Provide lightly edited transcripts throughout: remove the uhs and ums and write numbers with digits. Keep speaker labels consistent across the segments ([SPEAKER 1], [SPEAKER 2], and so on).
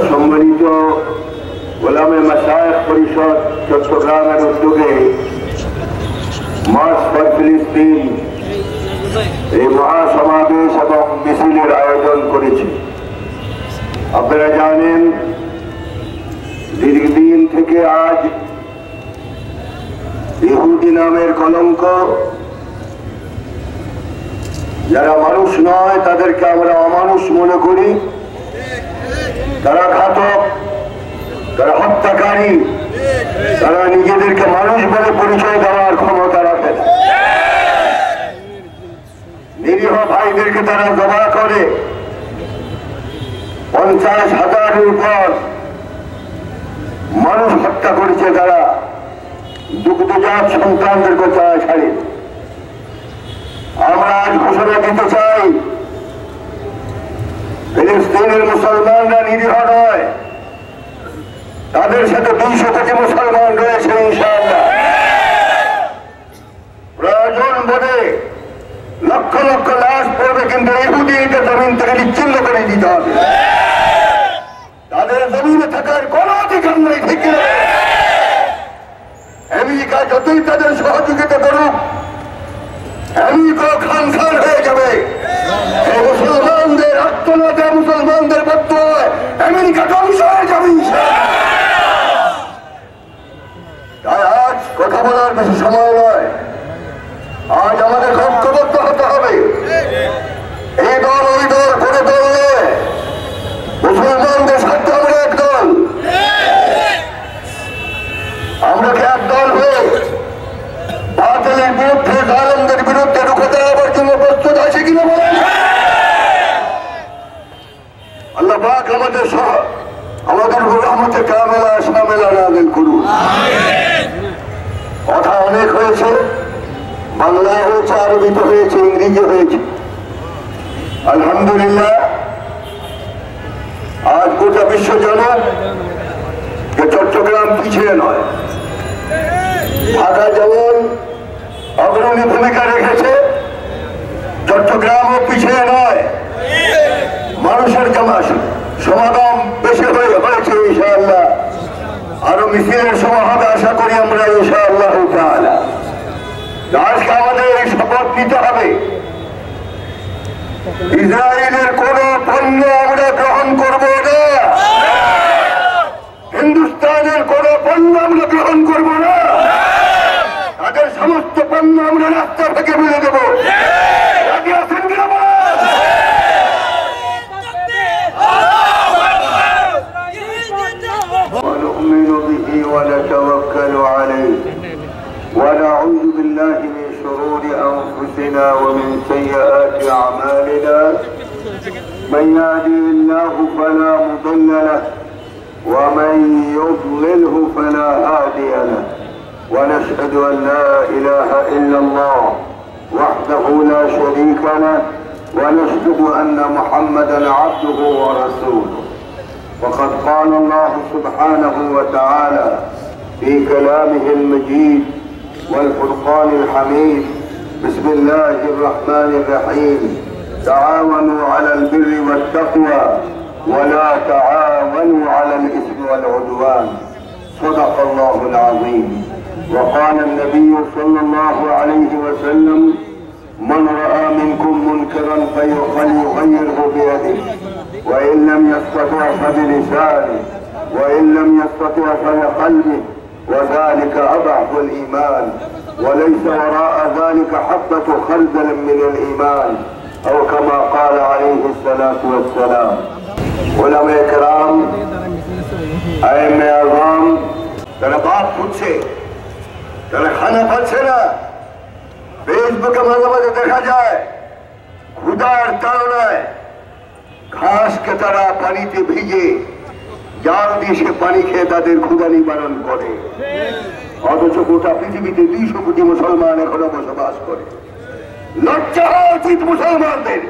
[SPEAKER 1] সম্মানিত গোলামে মাশায়েখ পরিষদ চট্টগ্রামের উদ্যোগে মার্চ ফর ফিলিস্তিন এই মহাসমাবেশ এবং মিছিলের আয়োজন করেছে। আপনারা জানেন দীর্ঘদিন থেকে আজ ইহুদি নামের কলঙ্ক, যারা মানুষ নয় তাদেরকে আমরা অমানুষ মনে করি, তারা ঘাতক, তারা হত্যাকারী, তারা নিজেদেরকে মানুষ বলে পরিচয় দেওয়ার ক্ষমতা রাখে না। নিরীহ ভাইদেরকে তারা জমা করে 50,000-এর উপর মানুষ হত্যা করেছে। তারা দুগ্ধজাত সন্তানদেরকে তারা ছাড়ে। আমরা আজ ঘোষণা দিতে চাই, ফিলিস্তিনের মুসলমানরা নিরীহ নয়, তাদের সাথে 200 কোটি মুসলমান রয়েছে। ইনশাআল্লাহ প্রয়োজন বোধে লক্ষ লক্ষ লাশ পড়বে, কিন্তু ইহুদি এটা জমিন থেকে বিচ্ছিন্ন করে দিতে হবে। তাদের জমিনে থাকার কোন অধিকার নেই। ঠিক আমেরিকা যতই তাদের সহযোগিতা করুক, আমেরিকা খান খান হয়ে যাবে। মুসলমানদের আত্মনাতে, মুসলমানদের বর্তমানে আমেরিকা ধ্বংস হয়ে যাবে। তাই আজ কথা বলার বেশি সময় নয়, আজ আমাদের ঐক্যবদ্ধ হতে হবে। এই দল ওই দল করে দল নয়, মুসলমানদের সাথে আমরা এক দল। আমরা কি এক দল হয়ে বাতিলের বিরুদ্ধে, জালেমদের বিরুদ্ধে রুখে দাঁড়াবার জন্য প্রস্তুত আছে কিনা বলেন? আল্লাহ পাক আমাদের সহ আমাদের রহমতে কামেলা শামেলা নাযিল করুন। কথা অনেক হয়েছে, বাংলায় হয়েছে, আরবিতে হয়েছে, ইংরেজি হয়েছে। আলহামদুলিল্লাহ আজ গোটা বিশ্ব জানান যে চট্টগ্রাম পিছিয়ে নয়। ঢাকা যেমন অগ্রণী ভূমিকা রেখেছে, চট্টগ্রামও পিছিয়ে নয়। মানুষের সমাগম বেশি হয়েছে। ইনশাআল্লাহ আরো মিছিলের সময় হবে, আশা করি আমরা। ইনশাআল্লাহ তাআলা আজকে আমাদের এই শপথ নিতে হবে, ইসরায়েলের কোন পণ্য আমরা গ্রহণ করব না, হিন্দুস্তানের কোন পণ্য আমরা গ্রহণ করব না, তাদের সমস্ত পণ্য আমরা রাস্তা থেকে ফেলে দেবো। ونؤمن به ونتوكل عليه ونعوذ بالله من شرور أنفسنا ومن سيئات أعمالنا. من يهده الله فلا مضل له ومن يضلله فلا هادي له. ونشهد أن لا إله إلا الله وحده لا شريك له ونشهد أن محمدا عبده ورسوله. وقد قال الله سبحانه وتعالى في كلامه المجيد والفرقان الحميد: بسم الله الرحمن الرحيم. تعاونوا على البر والتقوى ولا تعاونوا على الإثم والعدوان. صدق الله العظيم. وقال النبي صلى الله عليه وسلم: من رأى منكم منكرا فليغيره بيده وإن لم يستطع فبلسانه وإن لم يستطع فبقلبه وذلك أضعف الإيمان وليس وراء ذلك حبة خردل من الإيمان أو كما قال عليه الصلاة والسلام. علماء کرام, আইম্মে আযম, তারা বাপ খুঁজছে, তারা খানা পাচ্ছে না। ফেসবুকে মাঝে মাঝে দেখা যায় ক্ষুধার তাড়নায় ঘাসকে তারা পানিতে ভিজে জাল দিয়ে সে পানি খেয়ে তাদের ক্ষুধা নিবারণ করে। অথচ গোটা পৃথিবীতে 200 কোটি মুসলমান এখনো বসবাস করে। লজ্জা হওয়া উচিত মুসলমানদের।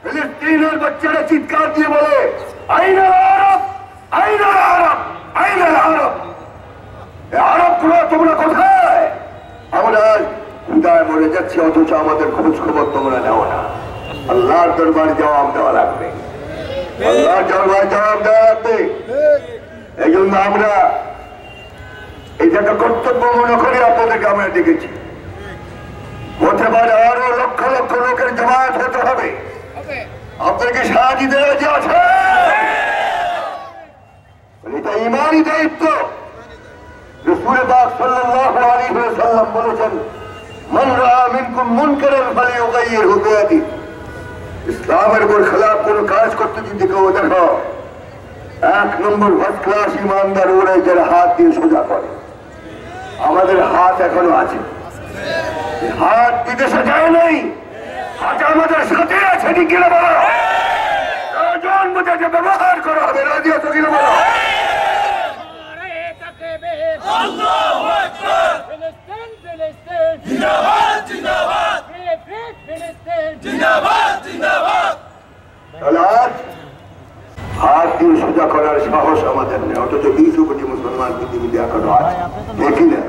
[SPEAKER 1] ফিলিস্তিনের বাচ্চারা চিৎকার দিয়ে বলে, আইনাল আরব, আইনাল আরব, আইনাল আরব। আরব গুলো তোমরা কোথায়? আমরা ক্ষুধায় মরে যাচ্ছি, অথচ আমাদের খোঁজ খবর তোমরা নেও না। আল্লাহর দরবারে জবাব দেওয়া লাগবে, আল্লাহর দরবারে জবাব দেওয়া লাগবে। এই জন্য আমরা এটাকে কর্তব্য মনে করে আপনাদেরকে আমরা ডেকেছি। হতে পারে আরো লক্ষ লক্ষ লোকের জমায়েত হতে হবে, আপনাদেরকে সাহায্য দিতে রাজি আছে। এটা ইমানি দায়িত্ব। রাসূল পাক সাল্লাল্লাহু আলাইহি ওয়াসাল্লাম বলেছেন, মান রাআ মিনকুম মুনকারান ফালিয়ুগাইয়িরহু বিয়াদিহি। ইসলামের উপর খেলাফ কোন কাজ করতে যদি কেউ দেখো, 1 নম্বর ফার্স্ট ক্লাস ইমানদার ওরাই যারা হাত দিয়ে সোজা করে। আমাদের হাত এখনো আছে, হাত বিদেশে যায় নাই, হাত আমাদের সাথে আছে। ঠিক কিনা বলো? প্রয়োজন বুঝে যে ব্যবহার করা হবে। রাজি আছো কিনা বলো?
[SPEAKER 2] আল্লাহু আকবার। ফিলিস্তিন ফিলিস্তিন জিন্দাবাদ জিন্দাবাদ। ফিলিস্তিন জিন্দাবাদ জিন্দাবাদ।
[SPEAKER 1] হাত দিয়ে সোজা করার সাহস আমাদের নেই, অথচ 20 কোটি মুসলমান পৃথিবীতে এখনো আছে। দেখি না?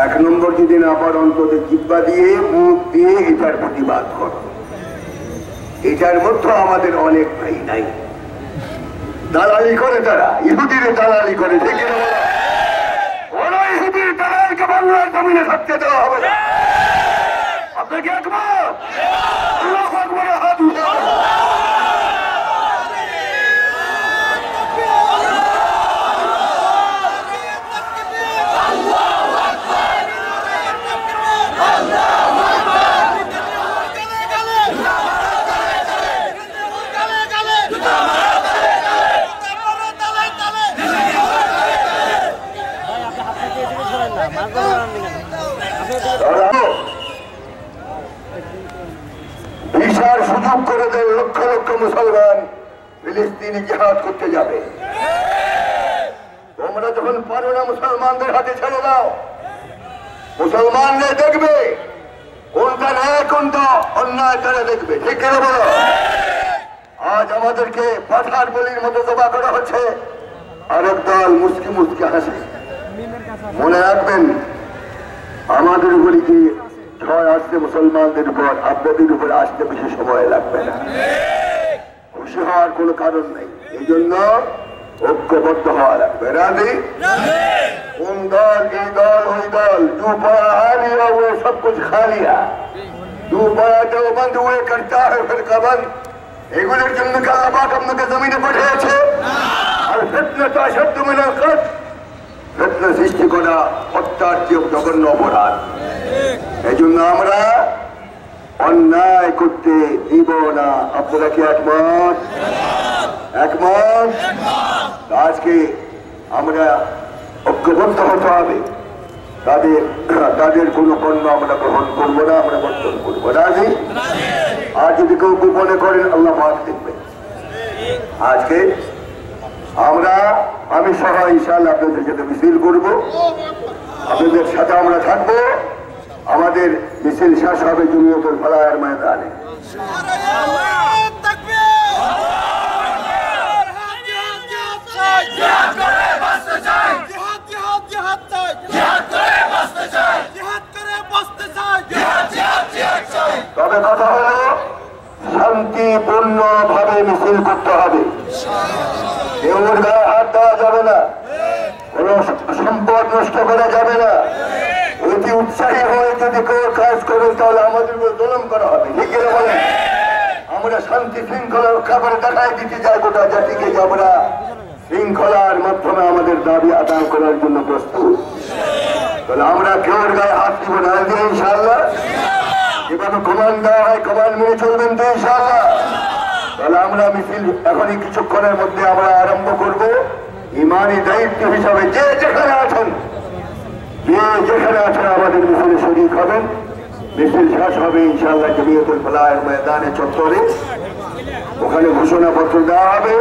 [SPEAKER 1] এক নম্বর যদি না পার অন্তত জিহ্বা দিয়ে মুখ দিয়ে এটার প্রতিবাদ কর। এটার মধ্যে আমাদের অনেক ভাই নাই, দালালি করে তারা, ইহুদির দালালি করে। ঠিক না? ওরা ইহুদির দালালকে বাংলার জমিনে থাকতে দেওয়া হবে না। আপনাকে একবার আল্লাহু আকবার হাত উঠে ভিসার সুযোগ করে দেন। লক্ষ লক্ষ মুসলমান ফিলিস্তিনি জিহাদ করতে যাবে। তোমরা যখন পারো না মুসলমানদের হাতে ছেড়ে দাও, মুসলমানরা দেখবে কোনটা ন্যায় কোনটা অন্যায়, তারা দেখবে। ঠিক কিনা বলো? আজ আমাদেরকে পাঠার বলির মতো জবা করা হচ্ছে, আরেক দল মুসকি মুসকি হাসে। মনে রাখবেন, আমাদের উপরে কি ছয় আসছে মুসলমানদের উপর, আপনাদের উপর আসতে বেশি সময় লাগবে না। খুশি হওয়ার কোনো কারণ নেই। এই জন্য ঐক্যবদ্ধ হওয়া লাগবে। রাজি? কোন দল, এই দল, ওই দল, দুপায়া আলিয়া वो सब कुछ खा लिया, দুপায়া দেওবন্দ हुए करता है फिर कबंद। এগুলোর জন্য কি আল্লাহ পাক আপনাকে জমিনে পাঠিয়েছে? আর ফিতনাতু আশাদ্দু মিনাল কতল। ফিতনা সৃষ্টি করা হত্যার চেয়ে জঘন্য অপরাধ। এই জন্য আমরা অন্যায় করতে দিব না। আপনারা কি একমত? একমত? আজকে আমরা ঐক্যবদ্ধ হতে হবে। তাদের কোনো পণ্য আমরা গ্রহণ করবো না, আমরা বর্জন করবো। রাজি? আর যদি কেউ গোপনে করেন, আল্লাহ পাক দেখবেন। আজকে আমি সহ ইনশাআল্লাহ আপনাদের সাথে মিছিল করব, আপনাদের সাথে আমরা থাকবো। আমাদের মিছিল শেষ হবে জমিয়তুল ফালাহের ময়দানে। তবে কথা হলো, শান্তিপূর্ণ ভাবে মিছিল করতে হবে। কেউর গায়ে হাত দেওয়া যাবে না, কোন সম্পদ নষ্ট করা যাবে না। অতি উৎসাহী হয়ে যদি কেউ কাজ করেন, তাহলে আমাদের উপর জুলুম করা হবে। ঠিক আছে বলেন? আমরা শান্তি শৃঙ্খলা রক্ষা করে দেখাই দিতে চাই গোটা জাতিকে যে আমরা শৃঙ্খলার মাধ্যমে আমাদের দাবি আদায় করার জন্য প্রস্তুত। তাহলে আমরা কেউর গায়ে হাত দিব না, ইনশাআল্লাহ। যেভাবে কমান্ড দেওয়া হয়, কমান্ড মেনে চলবেন তো ইনশাআল্লাহ। তাহলে আমরা মিছিল এখনই কিছুক্ষণের মধ্যে আমরা আরম্ভ করব। ইমানি দায়িত্ব হিসাবে যে যেখানে আছেন আমাদের মিছিলে শরীক হবেন। মিছিল শেষ হবে ইনশাআল্লাহ জমিয়তুল ফালাহের ময়দানে চত্বরে। ওখানে ঘোষণাপত্র দেওয়া হবে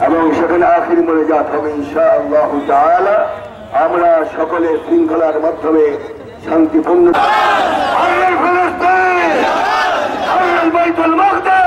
[SPEAKER 1] এবং সেখানে আখির মোনাজাত হবে ইনশাআল্লাহ তাআলা। আমরা সকলে শৃঙ্খলার মাধ্যমে শান্তিপূর্ণ বাইতুল মুকদ্দাস